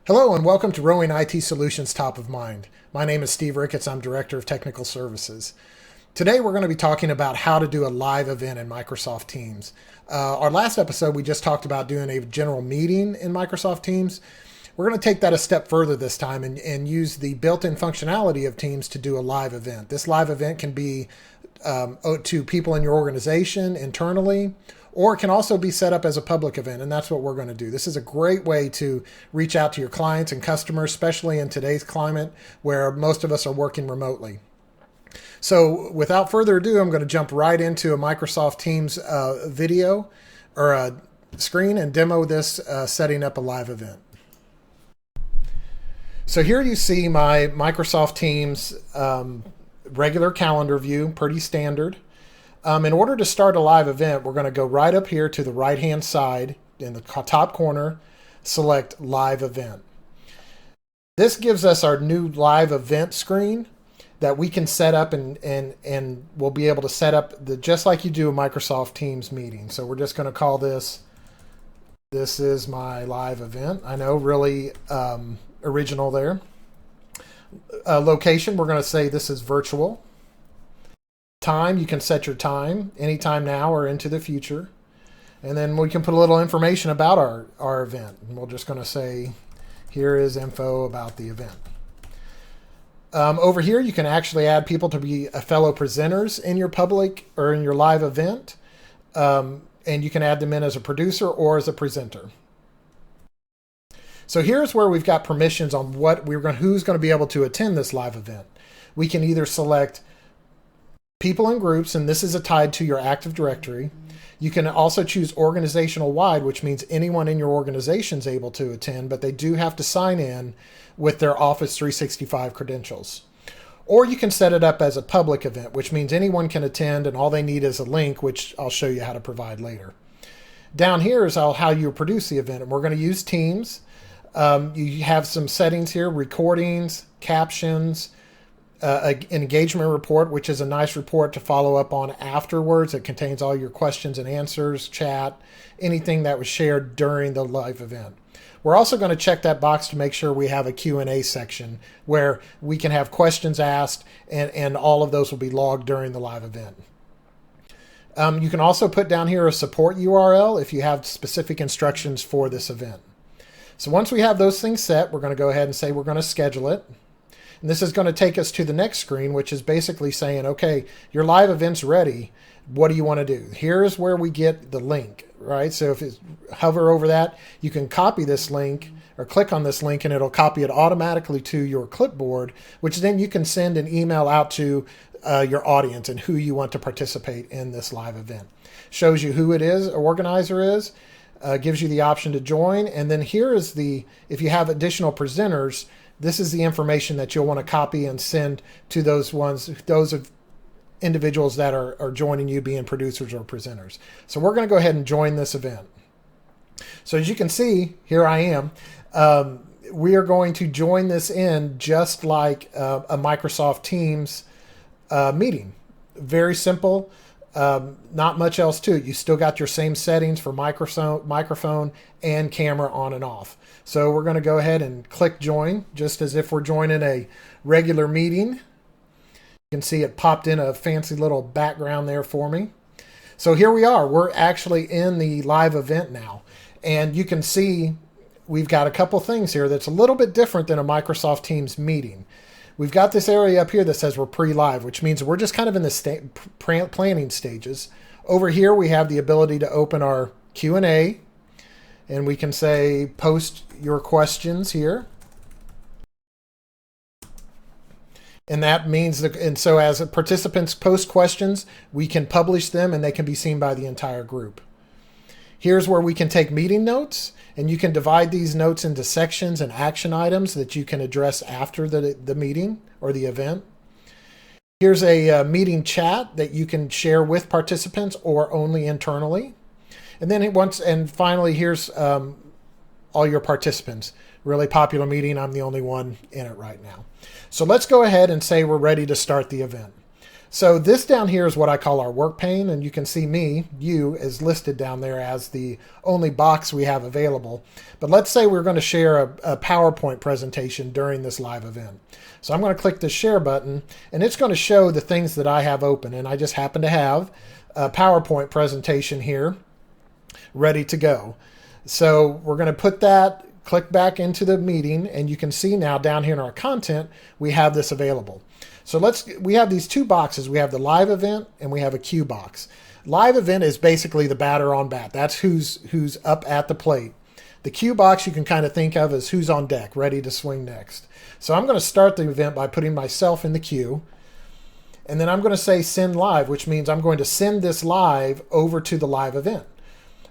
Hello and welcome to Rowing IT Solutions Top of Mind. My name is Steve Ricketts. I'm Director of Technical Services. Today we're going to be talking about how to do a live event in Microsoft Teams. Our last episode we just talked about doing a general meeting in Microsoft Teams. We're going to take that a step further this time and use the built-in functionality of Teams to do a live event. This live event can be to people in your organization internally, or it can also be set up as a public event, and that's what we're going to do. This is a great way to reach out to your clients and customers, especially in today's climate where most of us are working remotely. So without further ado, I'm going to jump right into a Microsoft Teams video or a screen and demo this setting up a live event. So here you see my Microsoft Teams regular calendar view, pretty standard. In order to start a live event, we're going to go right up here to the right-hand side in the top corner, select Live Event. This gives us our new live event screen that we can set up and we'll be able to set up just like you do a Microsoft Teams meeting. So we're just going to call this is my live event. I know, really original there. Location, we're going to say this is virtual. Time, you can set your time anytime now or into the future. And then we can put a little information about our event. And we're just going to say, here is info about the event. Over here, you can actually add people to be fellow presenters in your public or in your live event. And you can add them in as a producer or as a presenter. So here's where we've got permissions on who's going to be able to attend this live event. We can either select people in groups, and this is tied to your Active Directory. You can also choose organizational wide, which means anyone in your organization is able to attend, but they do have to sign in with their Office 365 credentials. Or you can set it up as a public event, which means anyone can attend and all they need is a link, which I'll show you how to provide later. Down here is how you produce the event, and we're going to use Teams. You have some settings here, recordings, captions, an engagement report, which is a nice report to follow up on afterwards. It contains all your questions and answers, chat, anything that was shared during the live event. We're also going to check that box to make sure we have a Q&A section where we can have questions asked, and all of those will be logged during the live event. You can also put down here a support URL if you have specific instructions for this event. So once we have those things set, we're going to go ahead and say we're going to schedule it. And this is going to take us to the next screen, which is basically saying, okay, your live event's ready. What do you want to do? Here's where we get the link, right? So if you hover over that, you can copy this link or click on this link and it'll copy it automatically to your clipboard, which then you can send an email out to your audience and who you want to participate in this live event. Shows you who it is, organizer is, gives you the option to join. And then here is if you have additional presenters, this is the information that you'll want to copy and send to those individuals that are joining you, being producers or presenters. So we're going to go ahead and join this event. So as you can see, here I am. We are going to join this in just like a Microsoft Teams meeting. Very simple. Not much else to it. You still got your same settings for microphone and camera on and off. So we're going to go ahead and click join, just as if we're joining a regular meeting. You can see it popped in a fancy little background there for me. So here we are. We're actually in the live event now. And you can see we've got a couple things here that's a little bit different than a Microsoft Teams meeting. We've got this area up here that says we're pre-live, which means we're just kind of in the planning stages. Over here, we have the ability to open our Q&A, and we can say, post your questions here. And that means so as participants post questions, we can publish them and they can be seen by the entire group. Here's where we can take meeting notes, and you can divide these notes into sections and action items that you can address after the meeting or the event. Here's a meeting chat that you can share with participants or only internally. And then finally, here's all your participants. Really popular meeting. I'm the only one in it right now. So let's go ahead and say we're ready to start the event. So this down here is what I call our work pane, and you can see you is listed down there as the only box we have available. But let's say we're going to share a PowerPoint presentation during this live event. So I'm going to click the share button, and it's going to show the things that I have open, and I just happen to have a PowerPoint presentation here ready to go. So we're going to put that, click back into the meeting, and you can see now down here in our content, we have this available. So we have these two boxes. We have the live event and we have a queue box. Live event is basically the batter on bat. That's who's up at the plate. The queue box you can kind of think of as who's on deck, ready to swing next. So I'm going to start the event by putting myself in the queue. And then I'm going to say send live, which means I'm going to send this live over to the live event.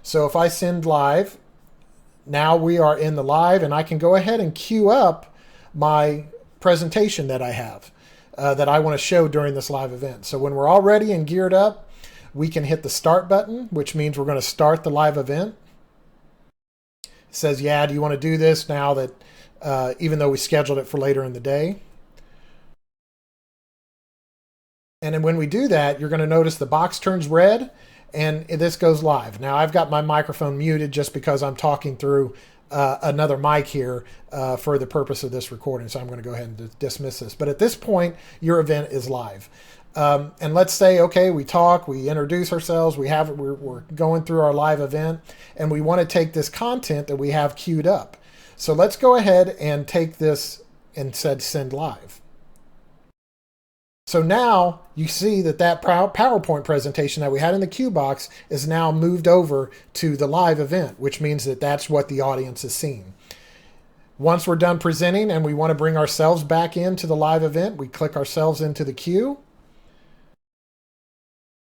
So if I send live, now we are in the live, and I can go ahead and queue up my presentation that I have. That I want to show during this live event. So when we're all ready and geared up, we can hit the start button, which means we're going to start the live event. It says, yeah, do you want to do this now that, even though we scheduled it for later in the day? And then when we do that, you're going to notice the box turns red and this goes live. Now I've got my microphone muted just because I'm talking through another mic here for the purpose of this recording. So I'm going to go ahead and dismiss this. But at this point, your event is live. And let's say, okay, we talk, we introduce ourselves, we're going through our live event, and we want to take this content that we have queued up. So let's go ahead and take this and send live. So now you see that PowerPoint presentation that we had in the queue box is now moved over to the live event, which means that that's what the audience is seeing. Once we're done presenting and we want to bring ourselves back into the live event, we click ourselves into the queue,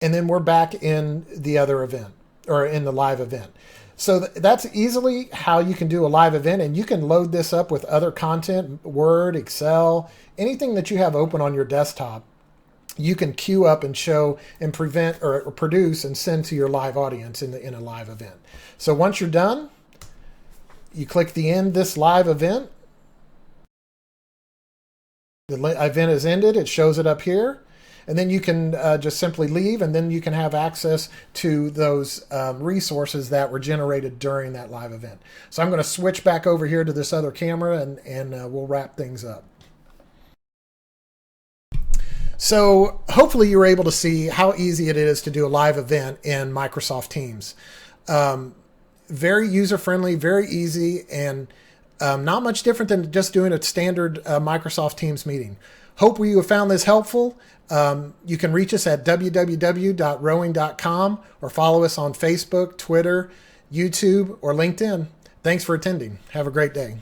and then we're back in the other event, or in the live event. So that's easily how you can do a live event, and you can load this up with other content, Word, Excel, anything that you have open on your desktop. You can queue up and show and produce and send to your live audience in a live event. So once you're done, you click the end this live event. The event is ended. It shows it up here. And then you can just simply leave, and then you can have access to those resources that were generated during that live event. So I'm going to switch back over here to this other camera, and we'll wrap things up. So hopefully you were able to see how easy it is to do a live event in Microsoft Teams. Very user-friendly, very easy, and not much different than just doing a standard Microsoft Teams meeting. Hope you have found this helpful. You can reach us at www.rowing.com or follow us on Facebook, Twitter, YouTube, or LinkedIn. Thanks for attending. Have a great day.